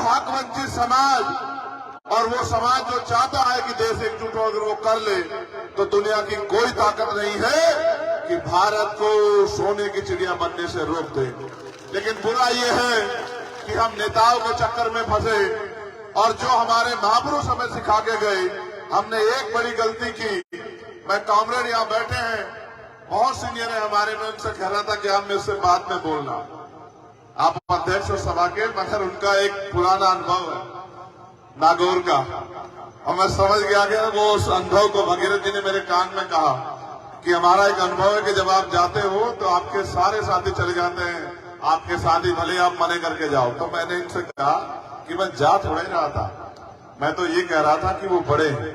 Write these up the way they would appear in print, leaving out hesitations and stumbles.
हक वंचित समाज और वो समाज जो चाहता है कि देश एकजुट हो, अगर वो कर ले तो दुनिया की कोई ताकत नहीं है कि भारत को सोने की चिड़िया बनने से रोक दे। लेकिन बुरा ये है कि हम नेताओं के चक्कर में फंसे और जो हमारे महापुरुष हमें सिखा के गए, हमने एक बड़ी गलती की। मैं कॉमरेड यहाँ बैठे हैं, बहुत सीनियर है हमारे, में उनसे कह रहा था कि आप मेरे से बाद में बोलना, आप अध्यक्ष और सभा के, मगर उनका एक पुराना अनुभव है नागौर का, और मैं समझ गया कि वो उस अनुभव को भगीरथ जी ने मेरे कान में कहा कि हमारा एक अनुभव है कि जब आप जाते हो तो आपके सारे साथी चले जाते हैं, आपके साथी भले आप मने करके जाओ। तो मैंने इनसे कहा कि मैं जा थोड़ा ही रहा था, मैं तो ये कह रहा था कि वो बड़े हैं,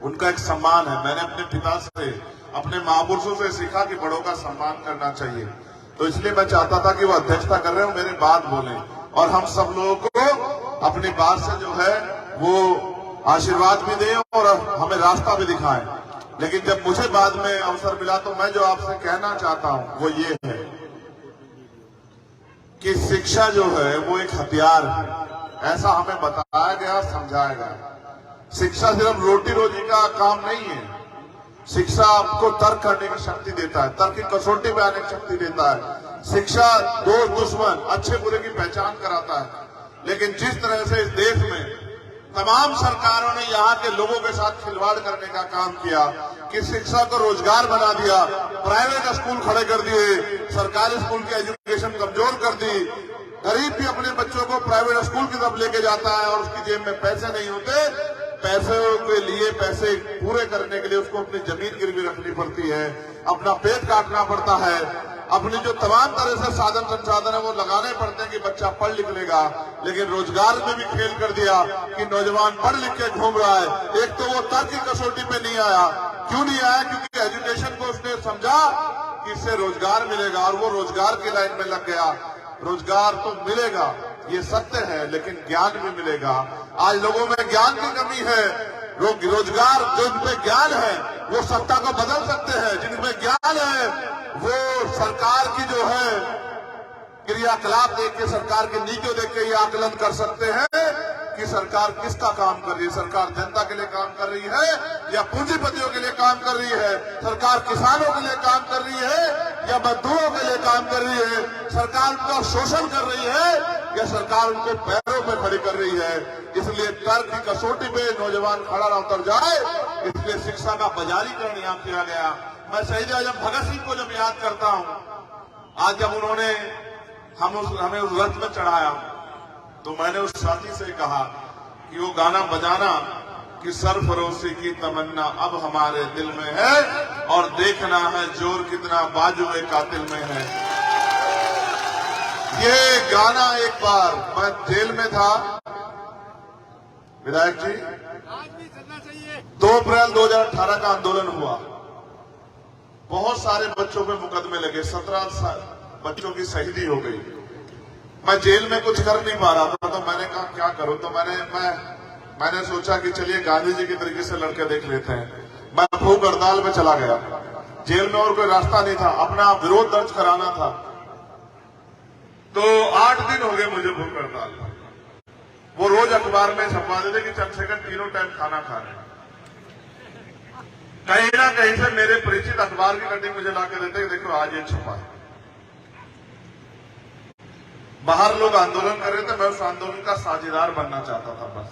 उनका एक सम्मान है। मैंने अपने पिता से, अपने महापुरुषों से सीखा कि बड़ों का सम्मान करना चाहिए। तो इसलिए मैं चाहता था कि वो अध्यक्षता कर रहे हो, मेरे बात बोले और हम सब लोगों को अपनी बात से जो है वो आशीर्वाद भी दें और हमें रास्ता भी दिखाएं। लेकिन जब मुझे बाद में अवसर मिला तो मैं जो आपसे कहना चाहता हूं वो ये है कि शिक्षा जो है वो एक हथियार है, ऐसा हमें बताया गया, समझाया गया। शिक्षा सिर्फ रोटी रोजी का काम नहीं है, शिक्षा आपको तर्क करने की शक्ति देता है, तर्क की कसौटी में आने की शक्ति देता है। शिक्षा दोस्त दुश्मन अच्छे बुरे की पहचान कराता है। लेकिन जिस तरह से इस देश में तमाम सरकारों ने यहाँ के लोगों के साथ खिलवाड़ करने का काम किया कि शिक्षा को रोजगार बना दिया, प्राइवेट स्कूल खड़े कर दिए, सरकारी स्कूल की एजुकेशन कमजोर कर दी, गरीब भी अपने बच्चों को प्राइवेट स्कूल की तरफ लेके जाता है और उसकी जेब में पैसे नहीं होते, पैसे के लिए, पैसे पूरे करने के लिए उसको अपनी जमीन गिरवी रखनी पड़ती है, अपना पेट काटना पड़ता है, अपनी जो तमाम तरह से साधन संसाधन है वो लगाने पड़ते हैं कि बच्चा पढ़ लिख लेगा। लेकिन रोजगार में भी खेल कर दिया कि नौजवान पढ़ लिख के घूम रहा है। एक तो वो तर्क की कसौटी पे नहीं आया, क्यों नहीं आया? क्योंकि एजुकेशन को उसने समझा कि इससे रोजगार मिलेगा और वो रोजगार की लाइन में लग गया। रोजगार तो मिलेगा, ये सत्य है, लेकिन ज्ञान भी मिलेगा। आज लोगों में ज्ञान की कमी है। रोजगार, जो जिनमें ज्ञान है वो सत्ता को बदल सकते हैं, जिनमें ज्ञान है वो सरकार की जो है क्रियाकलाप देख के, सरकार की नीतियों देख के ये आकलन कर सकते हैं कि सरकार किसका काम कर रही है। सरकार जनता के लिए काम कर रही है या पूंजीपतियों के लिए काम कर रही है? सरकार किसानों के लिए काम कर रही है या मजदूरों के लिए काम कर रही है? सरकार उनका शोषण कर रही है या सरकार उनको पैरों पे खड़ी कर रही है? इसलिए तर्क की कसौटी पे नौजवान खड़ा ना उतर जाए, इसलिए शिक्षा का बाजारीकरण यहाँ किया गया। मैं शहीद आजम भगत सिंह को जब याद करता हूँ, आज जब उन्होंने हमें उस रथ में चढ़ाया तो मैंने उस साथी से कहा कि वो गाना बजाना कि सरफरोशी की तमन्ना अब हमारे दिल में है और देखना है जोर कितना बाजुए कातिल में है। ये गाना एक बार, मैं जेल में था विधायक जी, 2 अप्रैल 2018 का आंदोलन हुआ, बहुत सारे बच्चों पे मुकदमे लगे, 17 बच्चों की शहीदी हो गई। मैं जेल में कुछ कर नहीं पा रहा था तो मैंने कहा क्या करूं, तो मैंने सोचा कि चलिए गांधी जी की तरीके से लड़के देख लेते हैं। मैं भूख हड़ताल में चला गया, जेल में और कोई रास्ता नहीं था, अपना विरोध दर्ज कराना था। तो 8 दिन हो गए मुझे भूख हड़ताल। वो रोज अखबार में छपवा देते कि चंद्रशेखर तीनों टाइम खाना खा रहे हैं। कहीं ना कहीं से मेरे परिचित अखबार की कटिंग मुझे लाके देते कि देखो आज ये छपा है। बाहर लोग आंदोलन कर रहे थे, मैं उस आंदोलन का साझेदार बनना चाहता था बस।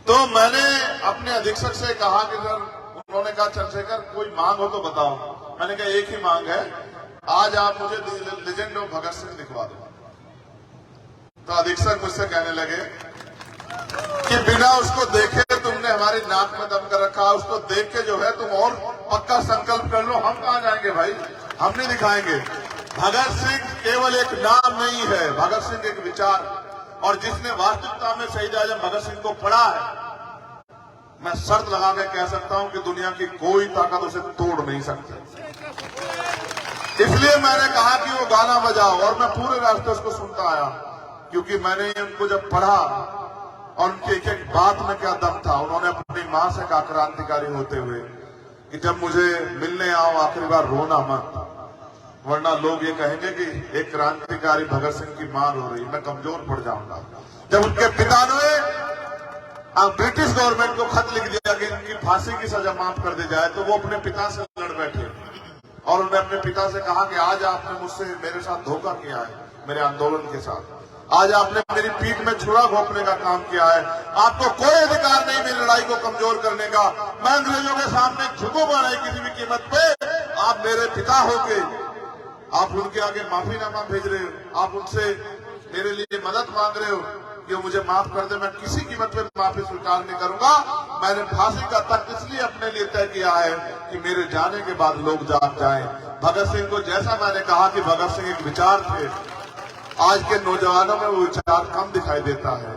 तो मैंने अपने अधीक्षक से कहा कि सर, उन्होंने कहा चंद्रशेखर कोई मांग हो तो बताओ। मैंने कहा एक ही मांग है, आज आप मुझे लेजेंड ऑफ भगत सिंह लिखवा दो। तो अधीक्षक मुझसे कहने लगे कि बिना उसको देखे तुमने हमारी नाक में दम कर रखा, उसको देख के जो है तुम और पक्का संकल्प कर लो। हम कहां जाएंगे भाई, हम नहीं दिखाएंगे। भगत सिंह केवल एक नाम नहीं है, भगत सिंह एक विचार, और जिसने वास्तविकता में शहीद आजम भगत सिंह को पढ़ा है, मैं शर्त लगा के कह सकता हूं कि दुनिया की कोई ताकत उसे तोड़ नहीं सकती। इसलिए मैंने कहा कि वो गाना बजाओ, और मैं पूरे रास्ते उसको सुनता आया, क्योंकि मैंने उनको जब पढ़ा और उनकी एक एक बात में क्या दम था। उन्होंने अपनी मां से कहा क्रांतिकारी होते हुए कि जब मुझे मिलने आओ आखिरी बार रोना मत, वरना लोग ये कहेंगे कि एक क्रांतिकारी भगत सिंह की मार हो रही, मैं कमजोर पड़ जाऊंगा। जब उनके पिता ने ब्रिटिश गवर्नमेंट को खत लिख दिया कि इनकी फांसी की सजा माफ कर दी जाए, तो वो अपने पिता से लड़ बैठे और उन्होंने अपने पिता से कहा कि आज आपने मुझसे मेरे साथ धोखा किया है, मेरे आंदोलन के साथ। आज आपने मेरी पीठ में छुरा घोंपने का काम किया है। आपको कोई अधिकार नहीं मेरी लड़ाई को कमजोर करने का। मैं अंग्रेजों के सामने झुकूंगा नहीं किसी भी कीमत पे। आप मेरे पिता होके आप उनके आगे माफीनामा भेज रहे हो, आप उनसे मेरे लिए मदद मांग रहे हो कि वो मुझे माफ कर दे। मैं किसी कीमत पे माफी स्वीकार नहीं करूंगा। मैंने फांसी का तख्त इसलिए अपने लिए तय किया है कि मेरे जाने के बाद लोग जाग जाएं। भगत सिंह को जैसा मैंने कहा कि भगत सिंह एक विचार थे, आज के नौजवानों में वो विचार कम दिखाई देता है,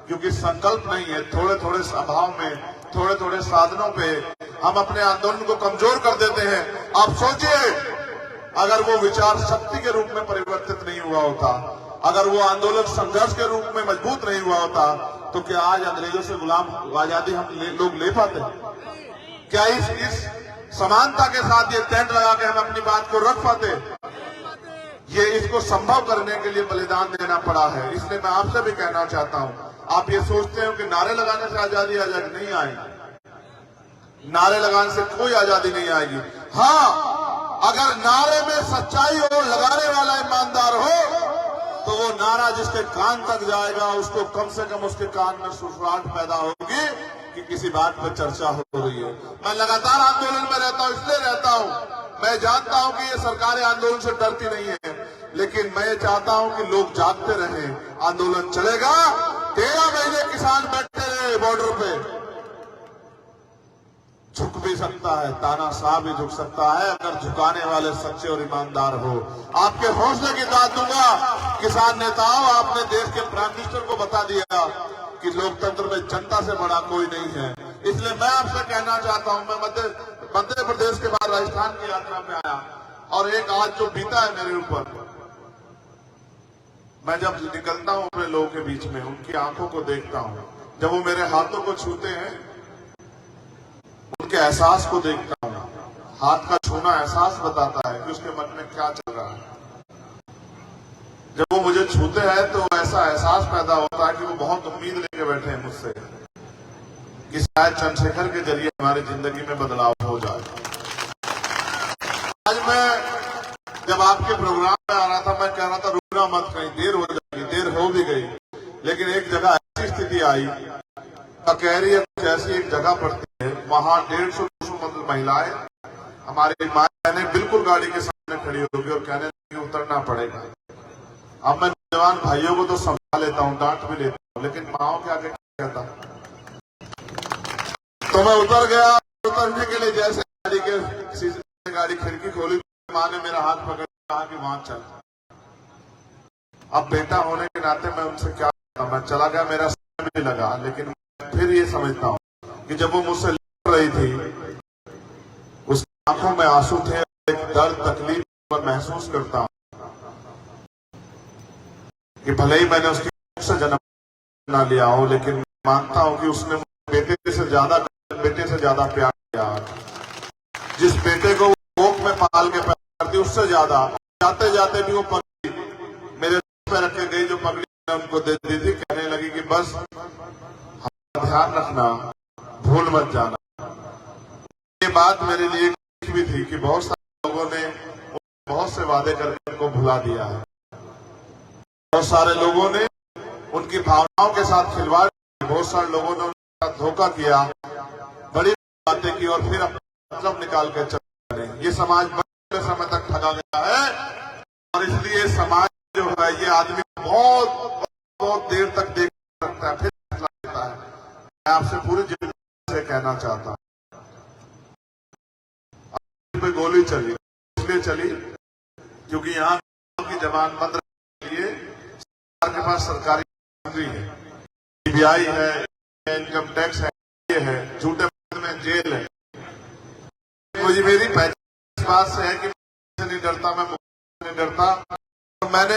क्योंकि संकल्प नहीं है। थोड़े थोड़े अभाव में, थोड़े थोड़े साधनों पे हम अपने आंदोलन को कमजोर कर देते हैं। आप सोचिए, अगर वो विचार शक्ति के रूप में परिवर्तित नहीं हुआ होता, अगर वो आंदोलन संघर्ष के रूप में मजबूत नहीं हुआ होता, तो क्या आज अंग्रेजों से गुलाम आजादी हम लोग ले पाते? क्या इस समानता के साथ ये टेंट लगा के हम अपनी बात को रख पाते? ये इसको संभव करने के लिए बलिदान देना पड़ा है। इसलिए मैं आपसे भी कहना चाहता हूं, आप ये सोचते हो कि नारे लगाने से आजादी नहीं आएगी। नारे लगाने से कोई आजादी नहीं आएगी। हाँ, अगर नारे में सच्चाई हो, लगाने वाला ईमानदार हो, तो वो नारा जिसके कान तक जाएगा, उसको कम से कम उसके कान में सुसराहट पैदा होगी कि किसी बात पर चर्चा हो रही है। मैं लगातार आंदोलन में रहता हूं, इसलिए रहता हूं। मैं जानता हूं कि ये सरकारें आंदोलन से डरती नहीं है, लेकिन मैं ये चाहता हूं कि लोग जागते रहें। आंदोलन चलेगा। 13 महीने किसान बैठे रहे बॉर्डर पे। झुक भी सकता है, तानाशाह भी झुक सकता है, अगर झुकाने वाले सच्चे और ईमानदार हो। आपके हौसले की दाद दूंगा किसान नेताओं। आपने देश के प्राइम मिनिस्टर को बता दिया कि लोकतंत्र में जनता से बड़ा कोई नहीं है। इसलिए मैं आपसे कहना चाहता हूं, मैं मध्य प्रदेश के बाद राजस्थान की यात्रा में आया, और एक आज जो बीता है मेरे ऊपर, मैं जब निकलता हूं अपने लोगों के बीच में, उनकी आंखों को देखता हूं, जब वो मेरे हाथों को छूते हैं, उनके एहसास को देखता हूं। हाथ का छूना एहसास बताता है कि उसके मन में क्या चल रहा है। जब वो मुझे छूते हैं तो ऐसा एहसास पैदा होता है कि वो बहुत उम्मीद लेके बैठे हैं मुझसे कि शायद चंद्रशेखर के जरिए हमारी जिंदगी में बदलाव हो जाए। आज मैं जब आपके प्रोग्राम में आ रहा था, मैं कह रहा था रुकना मत, कहीं देर हो जाएगी। देर हो भी गई, लेकिन एक जगह ऐसी स्थिति आई, ककहरी जैसी एक जगह पड़ती है, वहां 150-200 महिलाएं, हमारी माएं बिल्कुल गाड़ी के सामने खड़ी होगी और कहने लगी उतरना पड़ेगा। अब मैं जवान भाइयों को तो संभाल लेता हूँ, डांट भी लेता हूँ, लेकिन माओ के आगे कहता। तो मैं उतर गया। उतरने के लिए जैसे गाड़ी के शीशे से गाड़ी खिड़की खोली, माँ ने मेरा हाथ पकड़ कहा कि वहां चल। अब बेटा होने के नाते मैं उनसे क्या कहता, मैं चला गया। मेरा समय भी लगा, लेकिन फिर ये समझता हूँ कि जब वो मुझसे लड़ रही थी, उसकी आंखों में आंसू थे, एक दर्द तकलीफ मैं महसूस करता हूँ कि भले ही मैंने उसकी से जन्म ना लिया हो, लेकिन मैं मानता हूं कि उसने बेटे से ज्यादा प्यार किया। जिस बेटे को वो कोख में पाल के पैदा करती, उससे ज्यादा। जाते जाते भी वो पगड़ी मेरे पे रख के गई, जो पगड़ी मैंने उनको दे दी थी, कहने लगी कि बस ध्यान रखना, भूल मत जाना। ये बात मेरे लिए भी थी कि बहुत सारे लोगों ने बहुत से वादे करके उनको भुला दिया है। बहुत सारे लोगों ने उनकी भावनाओं के साथ खिलवाड़ किया, बहुत सारे लोगों ने उनके साथ धोखा किया, बड़ी बातें की और फिर अपना मतलब निकाल कर चले गए। ये समाज बड़े समय तक ठगा गया है, और इसलिए समाज जो है, ये आदमी बहुत देर तक देख सकता है, फिर फैसला लेता है। मैं आपसे पूरी जिम्मेदारी से कहना चाहता हूँ, पे गोली चली, इसलिए चली क्योंकि यहाँ की जवान बंद रखने के लिए के पास सरकारी नौकरी है, सीबीआई है, इनकम टैक्स है, ये है, झूठे में जेल है। मुझे मेरी पहचान इस बात से है कि मैं नहीं डरता, मैं नहीं डरता। मैं